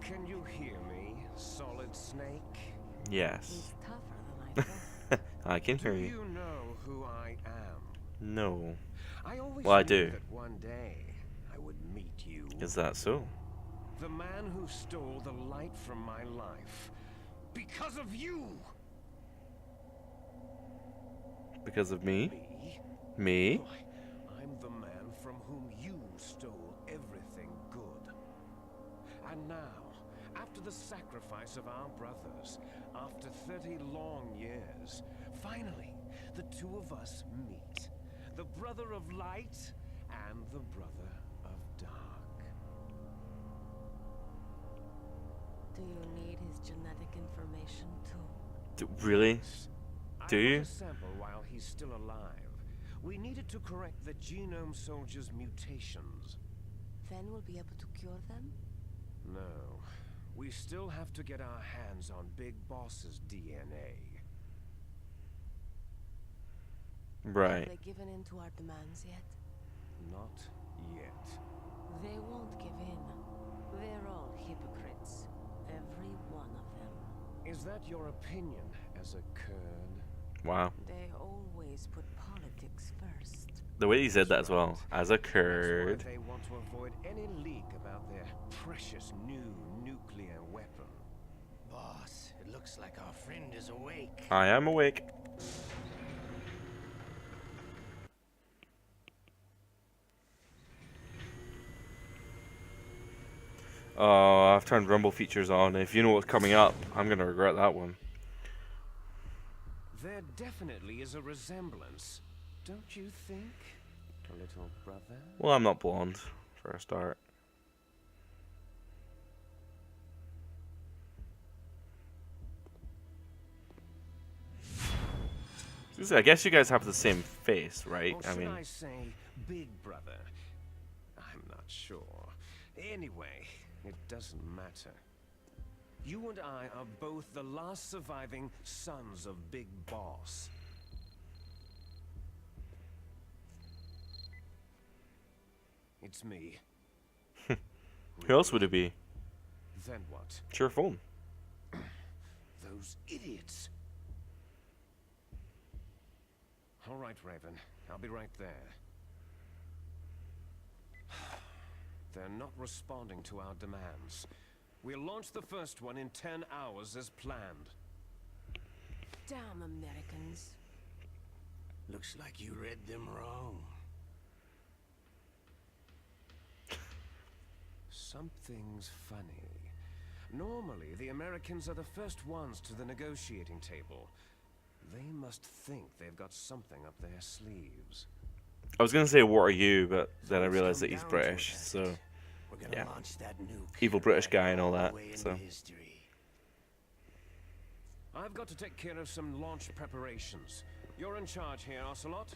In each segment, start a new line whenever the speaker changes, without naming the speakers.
Can you hear me, Solid Snake?
Yes.
He's tougher than I thought.
I can hear
Do
you.
you know who I am?
No.
I always
Well, I
knew
do.
that one day I would meet you.
Is that so?
The man who stole the light from my life. Because of you!
Because of me?
Me?
Me?
Why, I'm the man from whom you stole everything good. And now, after the sacrifice of our brothers, after 30 long years, finally, the two of us meet. The brother of light and the brother of dark.
Do you need his genetic information too?
Really? Do
I
you?
want a sample while he's still alive. We needed to correct the genome soldier's mutations.
Then we'll be able to cure them?
No. We still have to get our hands on Big Boss's DNA.
Right.
Have they given in to our demands yet?
Not yet.
They won't give in. They're all hypocrites. Every one of them.
Is that your opinion as a Kurd?
Wow.
They always put politics first.
The way he said that as
That's
well.
right.
As a
That's
Kurd.
why they want to avoid any leak about their precious new nuclear weapon.
Boss, it looks like our friend is awake.
I am awake. Oh, I've turned Rumble features on. If you know what's coming up, I'm gonna regret that one.
There definitely is a resemblance, don't you think, little brother?
Well, I'm not blonde, for a start. I guess you guys have the same face, right?
Or should I say big brother? I'm not sure. Anyway, it doesn't matter. You and I are both the last surviving sons of Big Boss. It's me.
who else would it be?
Then what?
It's your phone.
Those idiots. All right, Raven. I'll be right there. They're not responding to our demands. We'll launch the first one in 10 hours as planned.
Damn Americans.
Looks like you read them wrong.
Something's funny. Normally, the Americans are the first ones to the negotiating table. They must think they've got something up their sleeves.
I was gonna say, what are you? But then I
It's
realized
come
that he's
down to
British,
it,
so
We're gonna
yeah.
launch that nuke.
Evil British guy and all
the
that,
way into
so.
history.
I've got to take care of some launch preparations. You're in charge here, Ocelot.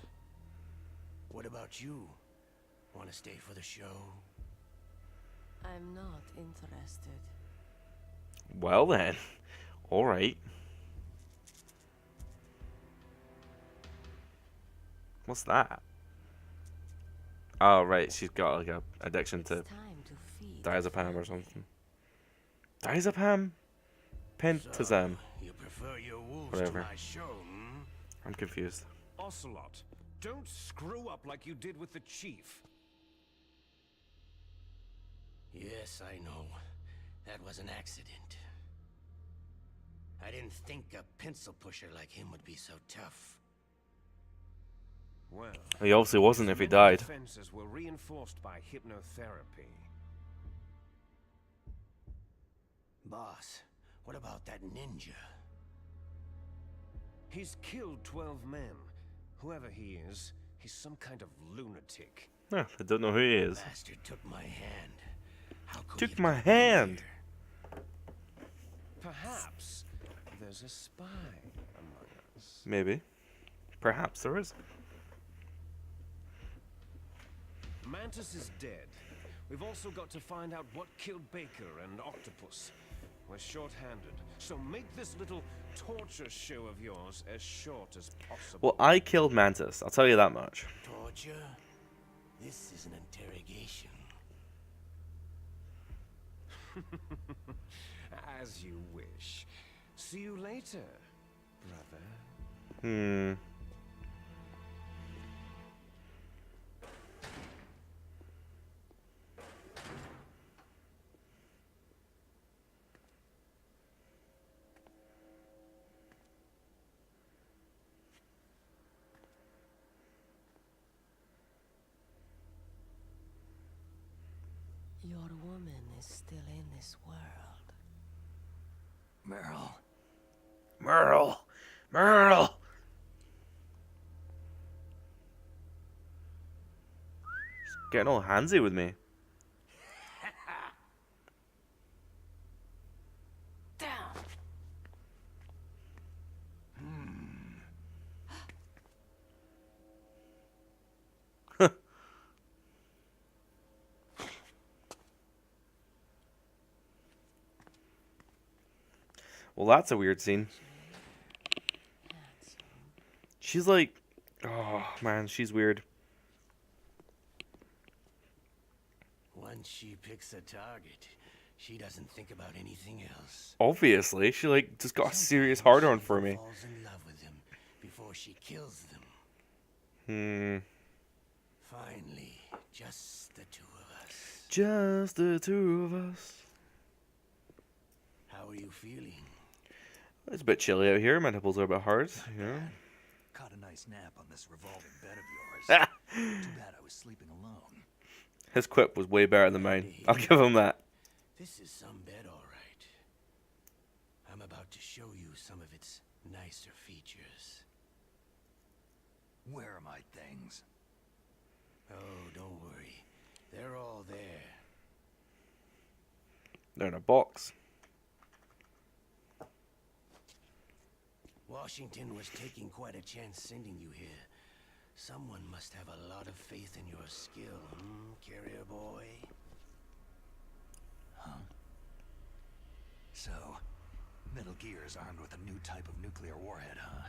What about you? Want to stay for the show?
I'm not interested.
Well then, all right. What's that? Oh right, she's got like a addiction to
It's time to feed.
diazepam or something. Diazepam? Pentazam.
So, you prefer your wolves
Whatever.
to my show, hmm?
I'm confused.
Ocelot, don't screw up like you did with the chief.
Yes, I know. That was an accident. I didn't think a pencil pusher like him would be so tough.
Well,
He obviously wasn't if he
his
died.
defenses were reinforced by hypnotherapy.
Boss, what about that ninja?
He's killed 12 men. Whoever he is, he's some kind of lunatic.
Huh, I don't know who he is.
Bastard took my hand. How could
Took
he
my
have come
hand.
here?
Perhaps there's a spy among us.
Maybe. Perhaps there is.
Mantis is dead. We've also got to find out what killed Baker and Octopus. We're short-handed, so make this little torture show of yours as short as possible.
Well, I killed Mantis. I'll tell you that much.
Torture? This is an interrogation.
See you later, brother.
Hmm.
Your woman is still in this world.
Meryl.
Meryl. Meryl. She's getting all handsy with me.
Down.
Well, that's a weird scene.
Handsome.
She's like, oh man, she's weird.
Once she picks a target, she doesn't think about anything else.
Obviously, she like just got a serious hard on for me.
Falls in love with them before she kills them. Finally, just the two of us.
Just the two of us.
How are you feeling?
It's a bit chilly out here. My nipples are a bit hard. Yeah.
Caught a nice nap on this revolving bed of yours. Too bad I was sleeping alone.
His quip was way better than mine. I'll give him that.
This is some bed, all right. I'm about to show you some of its nicer features.
Where are my things?
Oh, don't worry. They're all there.
They're in a box.
Washington was taking quite a chance sending you here. Someone must have a lot of faith in your skill, carrier boy?
Huh? So, Metal Gear is armed with a new type of nuclear warhead, huh?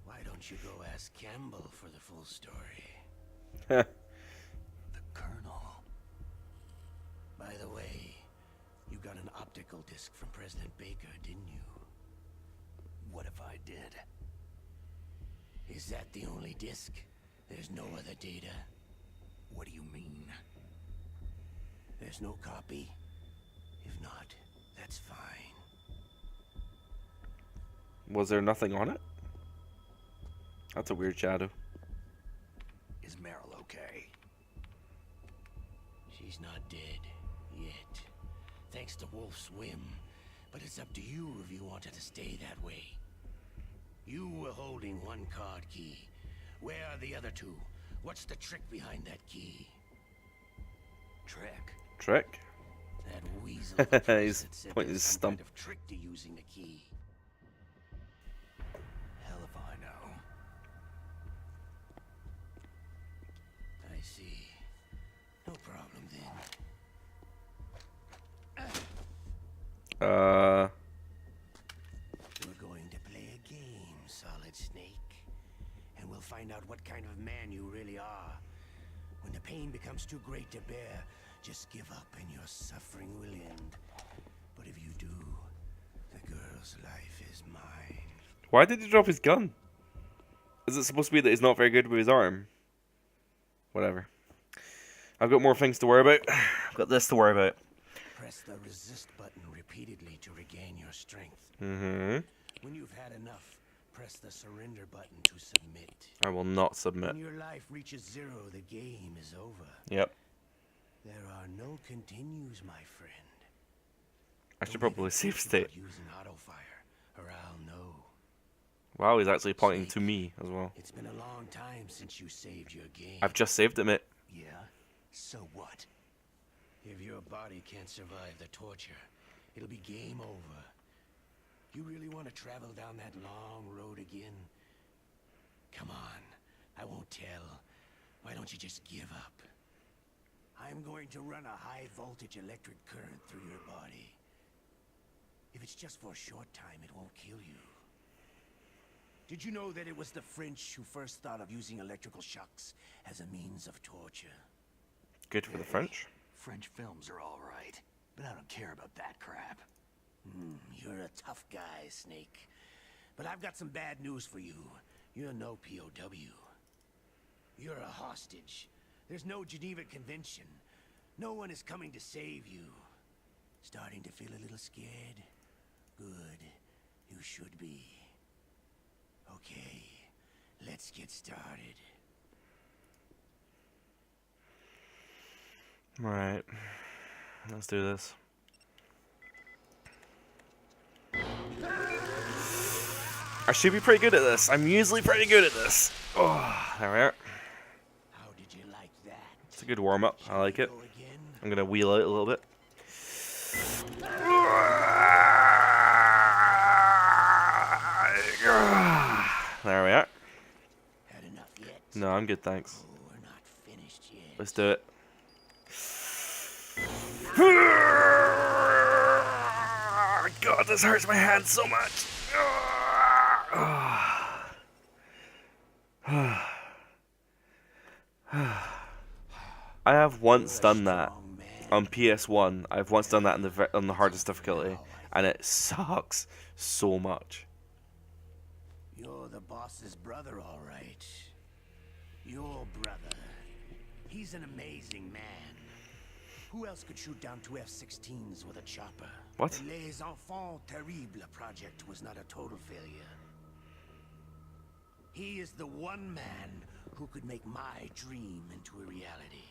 Why don't you go ask Campbell for the full story?
The Colonel.
By the way, you got an optical disc from President Baker, didn't you?
What if I did?
Is that the only disc? There's no other data?
What do you mean?
There's no copy? If not, that's fine.
Was there nothing on it? That's a weird shadow.
Is Meryl okay?
She's not dead yet, thanks to Wolf's whim. But it's up to you if you want her to stay that way. You were holding one card key. Where are the other two? What's the trick behind that key?
Trick?
Trick?
That weasel of a priest
He's
that said
pointing
there's
his
some
stump.
kind of trick to using the key.
Hell if I know.
I see. No problem then. We're going to play a game, Solid Snake. And we'll find out what kind of man you really are. When the pain becomes too great to bear, just give up and your suffering will end. But if you do, the girl's life is mine.
Why did he drop his gun? Is it supposed to be that he's not very good with his arm? Whatever. I've got more things to worry about. I've got this to worry about.
Press the resist button repeatedly to regain your strength.
Mm-hmm.
When you've had enough, press the surrender button to submit.
I will not submit.
When your life reaches zero, the game is over.
Yep.
There are no continues, my friend.
I should probably save state.
Use an auto fire, or I'll know.
Wow, he's actually pointing to me as well.
It's been a long time since you saved your game.
I've just saved it, mate.
Yeah? So what?
If your body can't survive the torture, it'll be game over. You really want to travel down that long road again? Come on, I won't tell. Why don't you just give up? I'm going to run a high voltage electric current through your body. If it's just for a short time, it won't kill you. Did you know that it was the French who first thought of using electrical shocks as a means of torture?
Good for the French.
French films are all right, but I don't care about that crap.
You're a tough guy, Snake. But I've got some bad news for you. You're no POW. You're a hostage. There's no Geneva Convention. No one is coming to save you. Starting to feel a little scared? Good. You should be. Okay, let's get started.
Alright. Let's do this. I should be pretty good at this. I'm usually pretty good at this. Oh, there we are.
How did you like that?
It's a good warm-up. I like it.
Go again?
I'm going to wheel out a little bit. There we are.
Had enough yet?
No, I'm good, thanks.
Oh, we're not finished yet.
Let's do it. God, this hurts my hand so much. I have once done that on PS1. I've once done that on the hardest difficulty, and it sucks so much.
You're the boss's brother, all right. Your brother. He's an amazing man. Who else could shoot down 2 F-16s with a chopper?
What?
The Les Enfants Terribles project was not a total failure. He is the one man who could make my dream into a reality.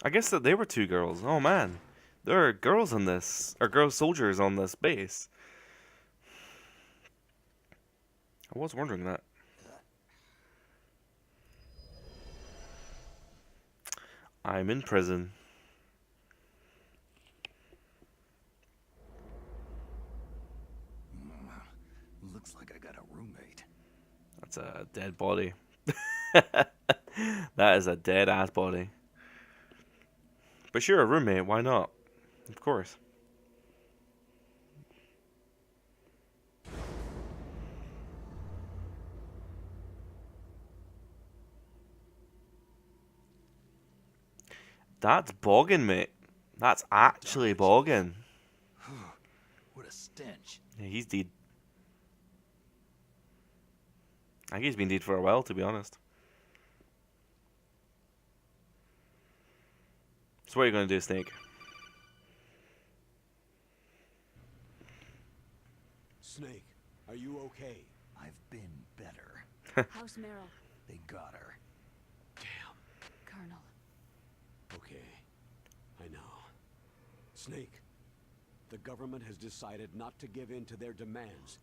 I guess that they were 2 girls. Oh man, there are girls on this, or girl soldiers on this base. I was wondering that. I'm in prison.
Looks like I got a roommate.
That's a dead body. That is a dead ass body. But sure, a roommate, why not? Of course. That's bogging, mate. That's actually bogging.
What a stench.
Yeah, he's dead. I think he's been dead for a while, to be honest. So what are you going to do, Snake?
Snake, are you okay?
I've been better.
How's Meryl?
They got her.
Damn.
Colonel.
Okay. I know. Snake, the government has decided not to give in to their demands.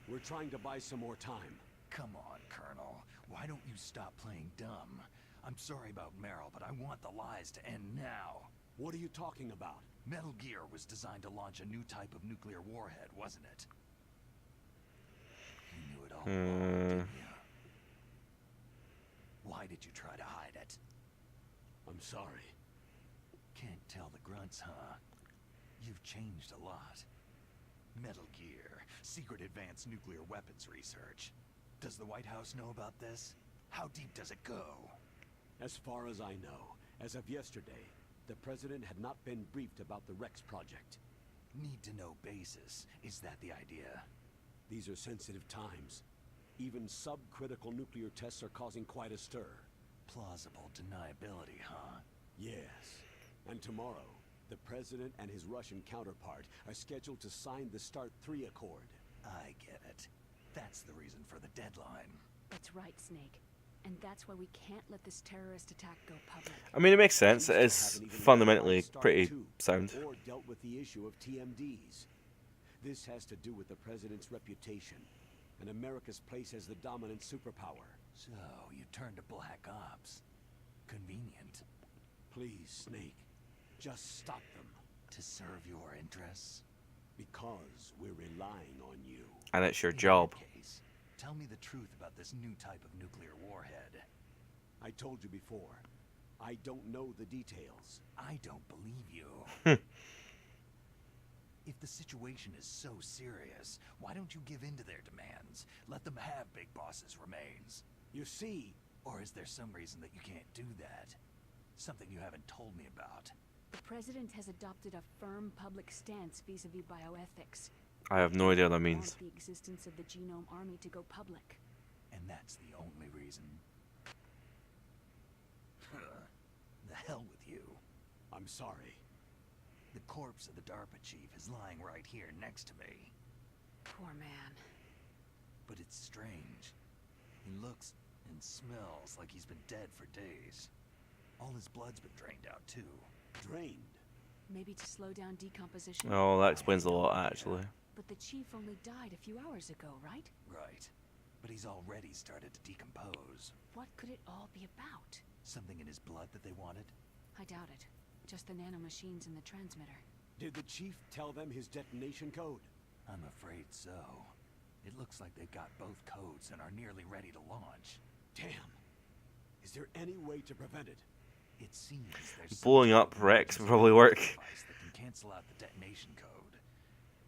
We're trying to buy some more time.
Come on, Colonel. Why don't you stop playing dumb? I'm sorry about Meryl, but I want the lies to end now.
What are you talking about?
Metal Gear was designed to launch a new type of nuclear warhead, wasn't it? You knew it all along, didn't you? Why did you try to hide it?
I'm sorry.
Can't tell the grunts, huh? You've changed a lot. Metal Gear, secret advanced nuclear weapons research. Does the White House know about this? How deep does it go?
As far as I know, as of yesterday, the president had not been briefed about the Rex project.
Need to know basis. Is that the idea?
These are sensitive times. Even subcritical nuclear tests are causing quite a stir.
Plausible deniability, huh?
Yes. And tomorrow, the president and his Russian counterpart are scheduled to sign the START 3 Accord.
I get it. That's the reason for the deadline.
That's right, Snake. And that's why we can't let this terrorist attack go public.
I mean, it makes sense.
These
It's
haven't even
fundamentally
START
pretty
2
sound.
or dealt with the issue of TMDs. This has to do with the president's reputation and America's place as the dominant superpower.
So, you turned to Black Ops. Convenient.
Please, Snake, just stop them.
To serve your interests?
Because we're relying on you.
And it's your
In
job.
that case, tell me the truth about this new type of nuclear warhead.
I told you before, I don't know the details.
I don't believe you. If the situation is so serious, why don't you give in to their demands? Let them have Big Boss's remains.
You see,
Or is there some reason that you can't do that? Something you haven't told me about.
The President has adopted a firm public stance vis-a-vis bioethics.
I have no idea what that
We
means.
want the existence of the Genome Army to go public.
And that's the only reason. The hell with you.
I'm sorry.
The corpse of the DARPA chief is lying right here next to me.
Poor man.
But it's strange. He looks and smells like he's been dead for days. All his blood's been drained out too.
Drained.
Maybe to slow down decomposition.
Oh, that explains a lot, actually.
But the chief only died a few hours ago, right?
Right. But he's already started to decompose.
What could it all be about?
Something in his blood that they wanted?
I doubt it. Just the nanomachines in the transmitter.
Did the chief tell them his detonation code?
I'm afraid so. It looks like they've got both codes and are nearly ready to launch.
Damn. Is there any way to prevent it?
It seems there's
Blowing
some
up
sort of
Rex would
emergency
probably work.
device that can cancel out the detonation code.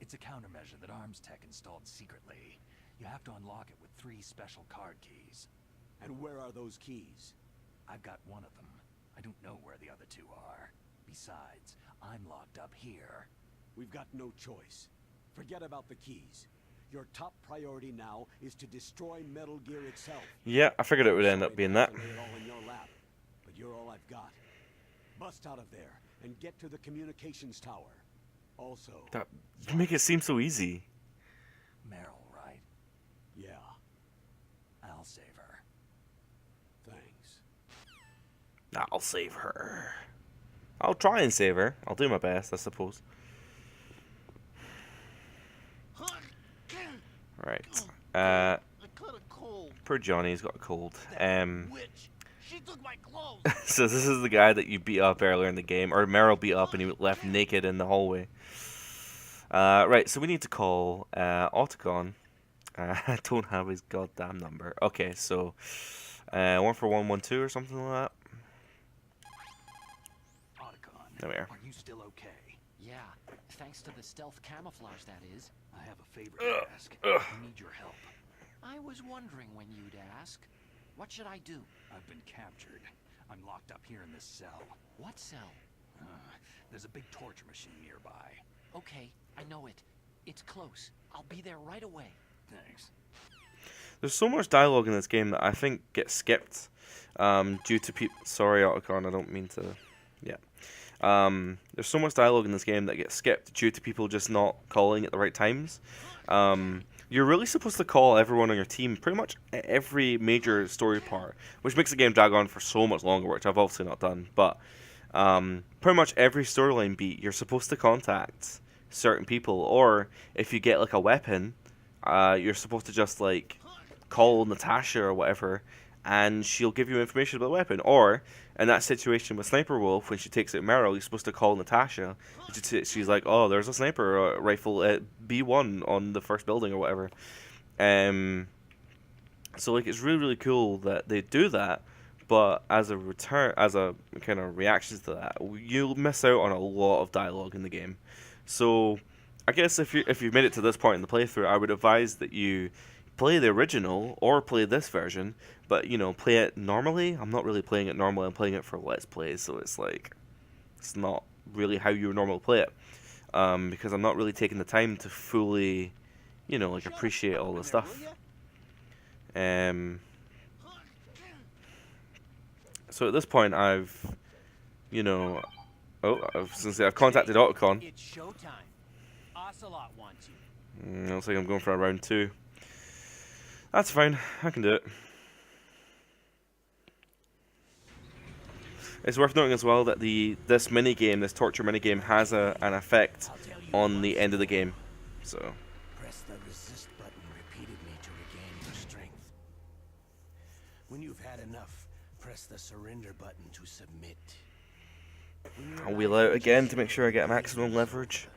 It's a countermeasure that Arms Tech installed secretly. You have to unlock it with 3 special card keys.
And where are those keys?
I've got one of them. I don't know where the other 2 are. Besides, I'm locked up here.
We've got no choice. Forget about the keys. Your top priority now is to destroy Metal Gear itself.
Yeah, I figured it would end up being that.
Sorry to lay it all in your lap, but you're all I've got. Bust out of there and get to the communications tower. Also,
That you make it seem so easy.
Meryl, right?
yeah,
I'll save her.
thanks.
I'll save her. I'll try and save her. I'll do my best, I suppose. Right.
I caught a cold.
Poor Johnny's got a cold.
Witch. She took my clothes.
So this is the guy that you beat up earlier in the game, or Meryl beat up and he left naked in the hallway. Right, so we need to call Otacon. I don't have his goddamn number. Okay, so 14112 or something like that.
Otacon,
There we are.
are you still okay?
Yeah, thanks to the stealth camouflage, that is.
I have a favor to ask. I need your help.
I was wondering when you'd ask. What should I do?
I've been captured. I'm locked up here in this cell.
What cell?
There's a big torture machine nearby.
Okay, I know it. It's close. I'll be there right away.
Thanks.
There's so much dialogue in this game that I think gets skipped due to people. Sorry, Otacon, I don't mean to. Yeah. There's so much dialogue in this game that gets skipped due to people just not calling at the right times. You're really supposed to call everyone on your team pretty much at every major story part, which makes the game drag on for so much longer, which I've obviously not done. But pretty much every storyline beat, you're supposed to contact certain people, or if you get like a weapon, you're supposed to just like call Natasha or whatever, and she'll give you information about the weapon. Or in that situation with Sniper Wolf, when she takes out Meryl, you're supposed to call Natasha. She's like, "Oh, there's a sniper rifle at B1 on the first building or whatever." So like, it's really really cool that they do that. But as a kind of reaction to that, you'll miss out on a lot of dialogue in the game. So I guess if you've made it to this point in the playthrough, I would advise that you play the original or play this version, but play it normally. I'm not really playing it normally. I'm playing it for Let's Plays, so it's like it's not really how you would normally play it, because I'm not really taking the time to fully, like appreciate all the stuff. So at this point, I've contacted Otacon.
It's showtime. Ocelot wants you.
Looks like I'm going for a round 2. That's fine. I can do it. It's worth noting as well that this torture minigame, has an effect on the end of the game. So.
Press the resist button repeatedly to regain your strength. When you've had enough, press the surrender button to submit.
I'll wheel out again to make sure I get maximum leverage.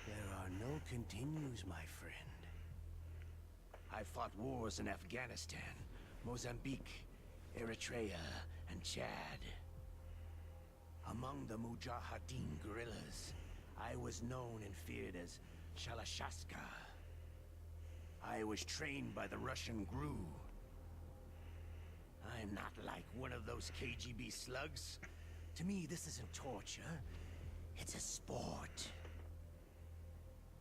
There are no continues, my friend. I fought wars in Afghanistan, Mozambique, Eritrea, and Chad. Among the Mujahideen guerrillas, I was known and feared as Shalashaska. I was trained by the Russian GRU. I'm not like one of those KGB slugs. To me, this isn't torture. It's a sport.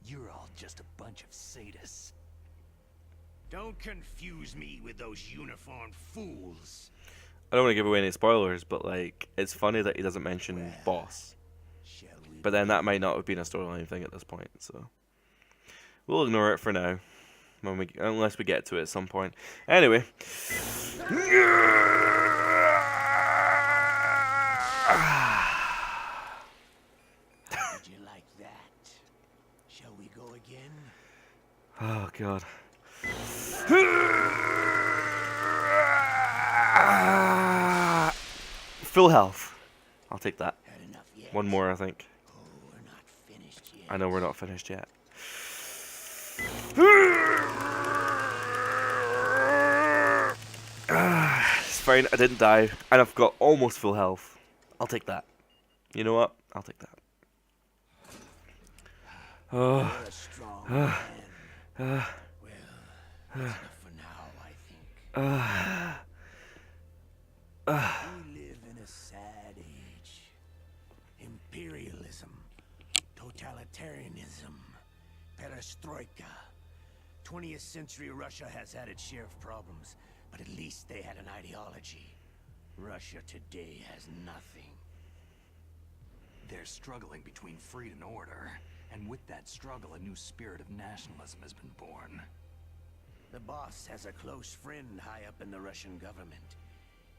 You're all just a bunch of sadists.
Don't confuse me with those uniformed fools.
I don't want to give away any spoilers, but like, it's funny that he doesn't mention boss.
Shall we
But then that might not have been a storyline thing at this point, so we'll ignore it for now, unless we get to it at some point. Anyway.
Did you like that? Shall we go again?
Oh god. Full health. I'll take that.
Had enough yet?
One more, I think.
Oh, we're not finished yet.
I know we're not finished yet. It's fine, I didn't die, and I've got almost full health. I'll take that. You know what? I'll take that. Oh.
You're a strong man. Well, that's enough for now, I think. We live in a sad age. Imperialism, totalitarianism, perestroika. 20th century Russia has had its share of problems, but at least they had an ideology. Russia today has nothing.
They're struggling between freed and order, and with that struggle, a new spirit of nationalism has been born.
The boss has a close friend high up in the Russian government.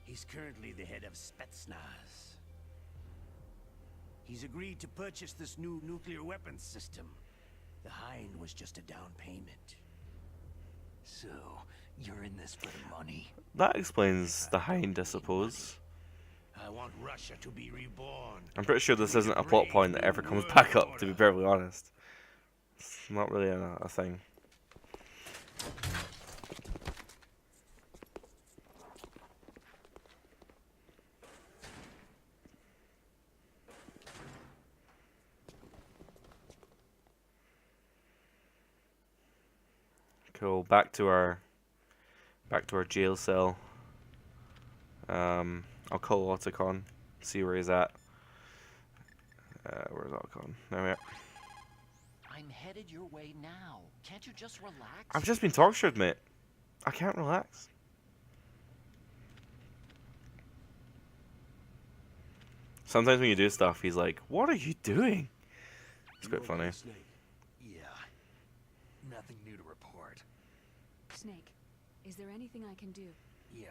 He's currently the head of Spetsnaz. He's agreed to purchase this new nuclear weapons system. The Hind was just a down payment.
So, you're in this for the money?
That explains the Hind, I suppose.
I want Russia to be reborn.
I'm pretty sure this isn't a plot point that ever comes back up, to be perfectly honest. It's not really a thing. Cool, back to our jail cell. I'll call Otacon, see where he's at. Where's Otacon? There we are.
I'm headed your way now. Can't you just relax?
I've just been tortured, mate. I can't relax. Sometimes when you do stuff, he's like, "What are you doing?" It's quite funny.
Yeah. Nothing new to report.
Snake, is there anything I can do?
Yeah.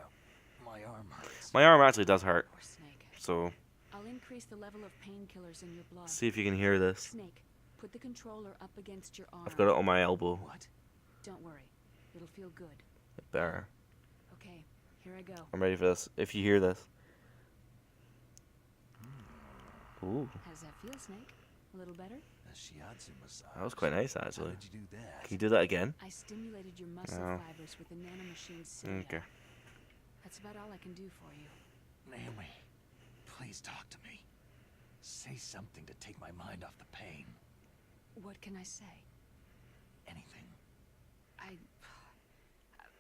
My arm hurts.
My arm actually does hurt,
Poor Snake.
so
I'll increase the level of painkillers in your blood.
see if you can hear this.
Snake, put the controller up against your arm.
I've got it on my elbow.
What?
Don't worry. It'll feel good.
Better.
Okay, here I go.
I'm ready for this. If you hear this. Ooh,
How does that feel, Snake? A little better?
A shiatsu massage.
that was quite nice,
How
actually.
did you do that?
Can you do that again?
I stimulated your muscle
Oh.
fibers with the nanomachine cilia.
Okay.
That's about all I can do for you.
Naomi, please talk to me. Say something to take my mind off the pain.
What can I say?
Anything.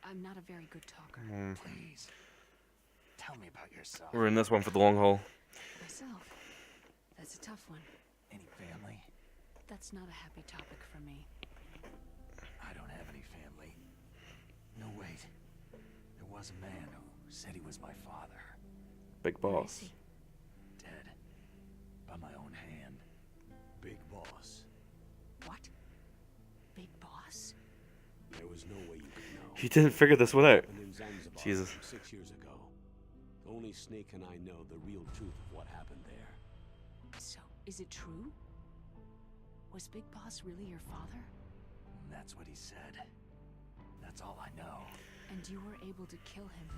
I'm not a very good talker.
Please. Tell me about yourself.
We're in this one for the long haul.
Myself. That's a tough one.
Any family?
That's not a happy topic for me.
I don't have any family. No, wait. There was a man who said he was my father.
Big
Where is
boss.
he?
Dead. By my own hand.
Big boss.
What? Big boss?
There was no way you could know.
You didn't figure this one out.
Happened in Zanzibar
Jesus.
6 years ago. Only Snake and I know the real truth of what happened there.
So, is it true? Was Big Boss really your father?
That's what he said. That's all I know.
And you were able to kill him,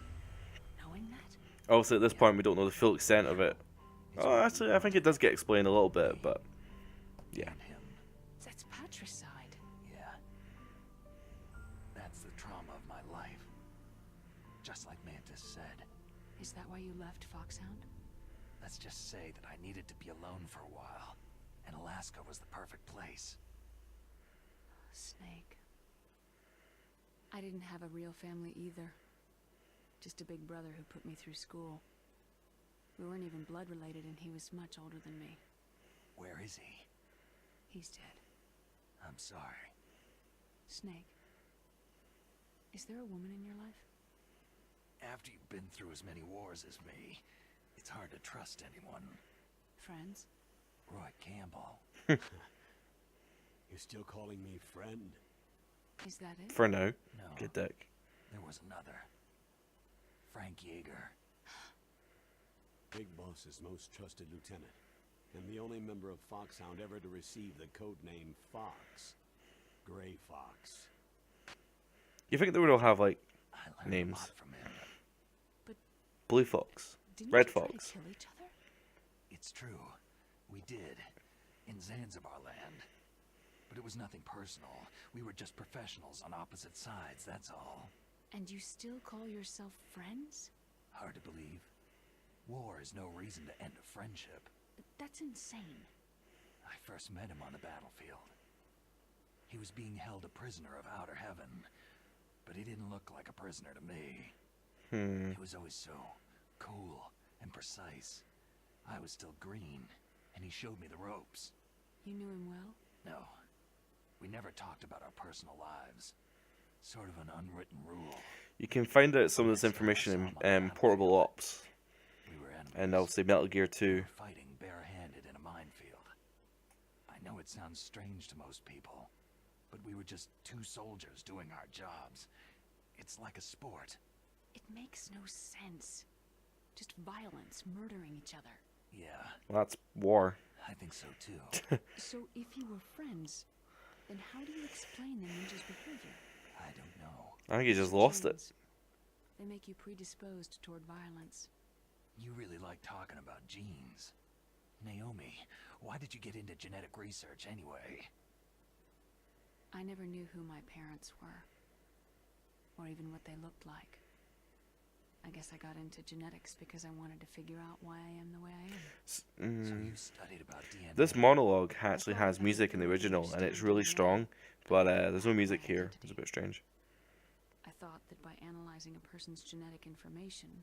knowing that?
Obviously, at this point, we don't know the full extent of it. Oh, actually, I think it does get explained a little bit, but yeah.
And him.
That's patricide.
Yeah. That's the trauma of my life. Just like Mantis said.
Is that why you left Foxhound?
Let's just say that I needed to be alone for a while. and Alaska was the perfect place.
Snake. I didn't have a real family either. Just a big brother who put me through school. We weren't even blood related, and he was much older than me.
Where is he?
He's dead.
I'm sorry.
Snake. Is there a woman in your life?
After you've been through as many wars as me, it's hard to trust anyone.
Friends?
Roy Campbell.
You're still calling me friend?
Is that it?
For now.
No.
Good dick.
There was another. Frank Yeager.
Big Boss's most trusted lieutenant, and the only member of Foxhound ever to receive the code name Fox. Gray Fox.
You think they would all have, like,
I learned
names?
a lot from him.
Blue Fox.
Didn't
Red
you try
Fox.
to kill each other?
It's true. We did. In Zanzibar land. But it was nothing personal. We were just professionals on opposite sides, that's all.
And you still call yourself friends?
Hard to believe. War is no reason to end a friendship.
That's insane.
I first met him on the battlefield. He was being held a prisoner of outer heaven, but he didn't look like a prisoner to me. He was always so cool and precise. I was still green, and he showed me the ropes.
You knew him well?
No, we never talked about our personal lives. Sort of an unwritten rule.
You can find out some of this information in Portable Ops.
We were enemies.
And obviously Metal Gear
We
2.
were fighting barehanded in a minefield. I know it sounds strange to most people, but we were just two soldiers doing our jobs. It's like a sport.
It makes no sense. Just violence, murdering each other.
Yeah,
Well, that's war.
I think so too.
So if you were friends, then how do you explain the ninja's behavior?
I don't know.
I think he just lost it.
Genes. They make you predisposed toward violence.
You really like talking about genes. Naomi, why did you get into genetic research anyway?
I never knew who my parents were, or even what they looked like. I guess I got into genetics because I wanted to figure out why I am the way I am.
So you studied about DNA.
This monologue actually has music in the original, and it's really strong, but there's no music here. It's a bit strange.
I thought that by analyzing a person's genetic information,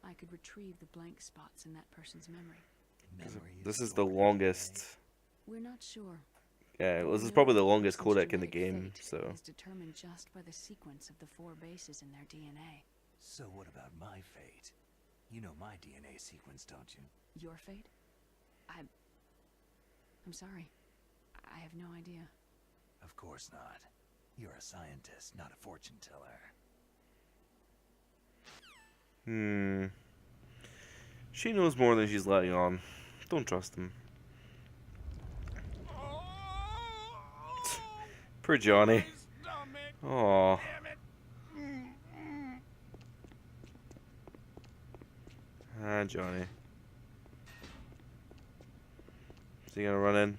I could retrieve the blank spots in that person's memory.
Memory
This is the
stored in
longest.
We're not sure.
Yeah,
But
this
we
is
know
probably the
that a
longest
person's
codec in the
genetic
game,
fate
so.
is determined just by the sequence of the 4 bases in their DNA.
So what about my fate? You know my DNA sequence, don't you?
Your fate? I'm sorry. I have no idea.
Of course not. You're a scientist, not a fortune teller.
She knows more than she's letting on. Don't trust him. Poor Johnny. Aww. Ah, Johnny. Is he gonna run in?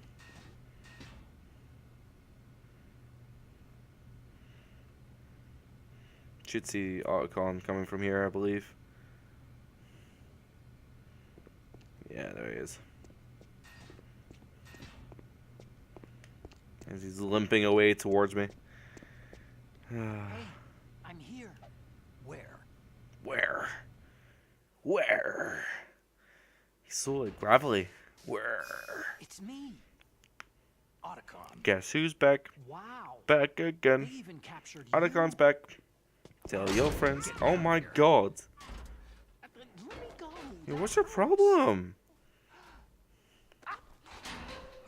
Should see Otacon coming from here, I believe. Yeah, there he is. As he's limping away towards me.
Hey, I'm here.
Where?
Where? Where? He's so like gravelly. Where?
It's me.
Otacon.
Guess who's back?
Wow.
Back
They
again.
even captured
Otacon's
you.
back. Tell your friends. Oh my god.
Let me go.
Yo, what's your problem?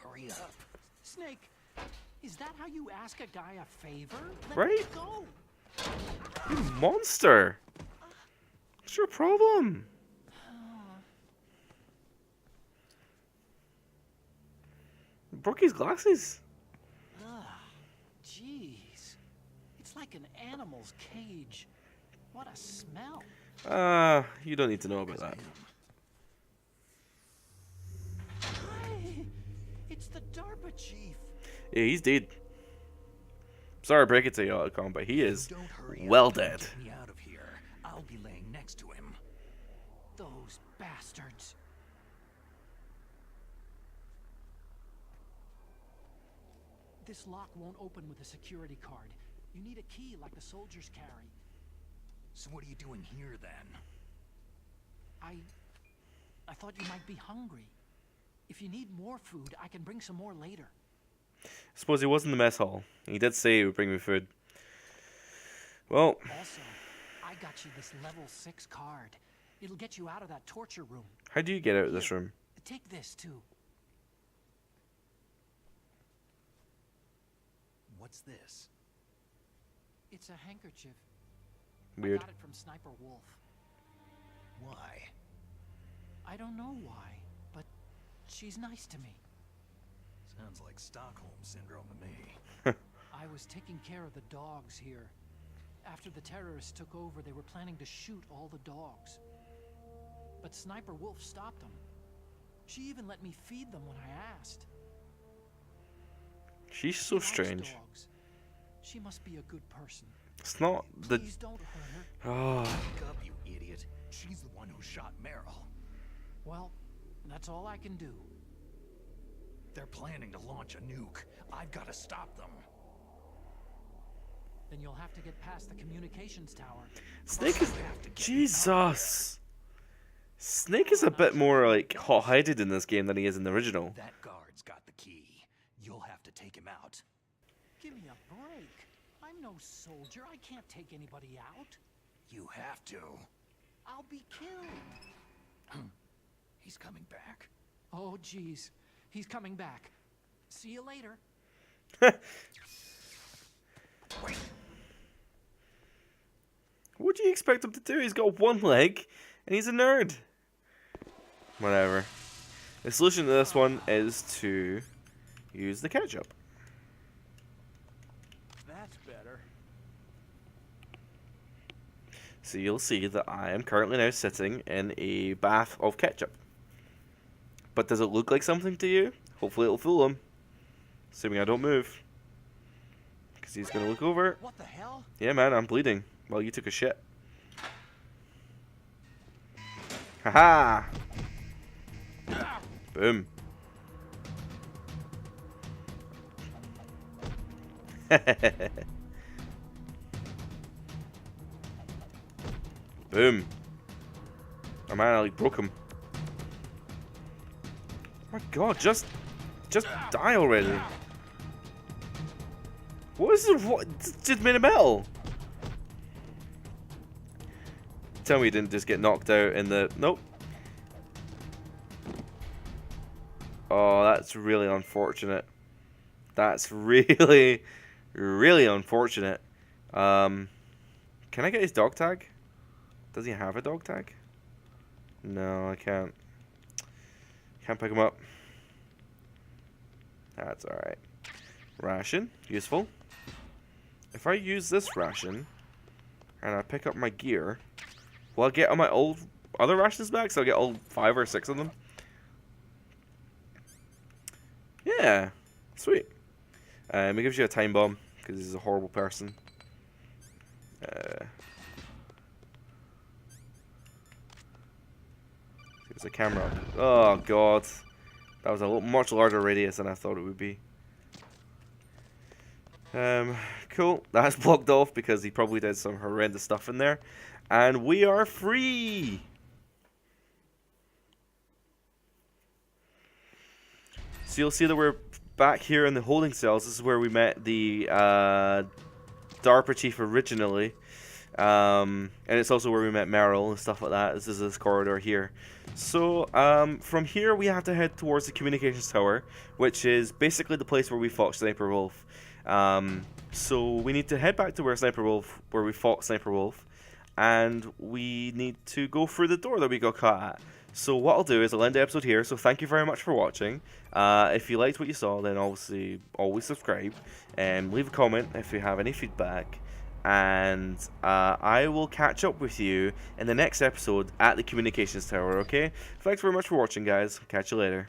Hurry up.
Snake, is that how you ask a guy a favor? Let
Right?
me go.
You monster. What's your problem? Broke his glasses.
Jeez. It's like an animal's cage. What a smell.
You don't need to know about that.
Hi. It's the DARPA chief.
Yeah, he's dead. Sorry to break it to you, Otacon, but he is
Don't hurry
well
up.
dead.
Get me out of here. I'll be laying next to him.
Those bastards. This lock won't open with a security card. You need a key like the soldiers carry.
So what are you doing here then?
I thought you might be hungry. If you need more food, I can bring some more later.
I suppose he was in the mess hall. He did say he would bring me food. Well,
Also, I got you this level 6 card. It'll get you out of that torture room.
how do you get out of this room?
Take this too.
What's this?
It's a handkerchief.
Weird.
I got it from Sniper Wolf.
Why?
I don't know why, but she's nice to me.
Sounds like Stockholm Syndrome to me.
I was taking care of the dogs here. After the terrorists took over, they were planning to shoot all the dogs. But Sniper Wolf stopped them. She even let me feed them when I asked.
She's
She
so
likes
strange.
dogs. She must be a good person.
It's not the.
Please don't hurt her.
Oh,
Wake up, you idiot. She's the one who shot Meryl.
Well, that's all I can do.
They're planning to launch a nuke. I've got to stop them.
Then you'll have to get past the communications tower.
Snake is. Jesus. Snake is a bit more like hot-headed in this game than he is in the original.
That guard's got the key. You'll have to take him out.
Give me a break. I'm no soldier. I can't take anybody out.
You have to.
I'll be killed.
He's coming back.
Oh, jeez. He's coming back. See you later.
Wait.
What do you expect him to do? He's got one leg, and he's a nerd. Whatever. The solution to this one is to use the ketchup.
That's better.
So you'll see that I am currently now sitting in a bath of ketchup. But does it look like something to you? Hopefully it'll fool him. Assuming I don't move. Because he's going to look over.
What the hell?
Yeah, man, I'm bleeding. Well, you took a shit. Haha! Boom. Boom. Oh man, I like broke him. Oh my god, just die already. What is it? What just made a metal? Tell me you didn't just get knocked out in the... Nope. Oh, that's really unfortunate. That's really, really unfortunate. Can I get his dog tag? Does he have a dog tag? No, I can't. Can't pick him up. That's alright. Ration. Useful. If I use this ration, and I pick up my gear... Will I get all my other rations back? So I'll get all 5 or 6 of them? Yeah. Sweet. It gives you a time bomb, because he's a horrible person. There's a camera. Oh, God. That was a much larger radius than I thought it would be. Cool. That's blocked off because he probably did some horrendous stuff in there. And we are free! So you'll see that we're back here in the holding cells. This is where we met the DARPA chief originally. And it's also where we met Meryl and stuff like that. This is this corridor here. So from here we have to head towards the communications tower, which is basically the place where we fought Sniper Wolf. So we need to head back to where we fought Sniper Wolf. And we need to go through the door that we got caught at. So what I'll do is I'll end the episode here. So thank you very much for watching. If you liked what you saw, then obviously always subscribe. And leave a comment if you have any feedback. And I will catch up with you in the next episode at the communications tower, okay? Thanks very much for watching, guys. Catch you later.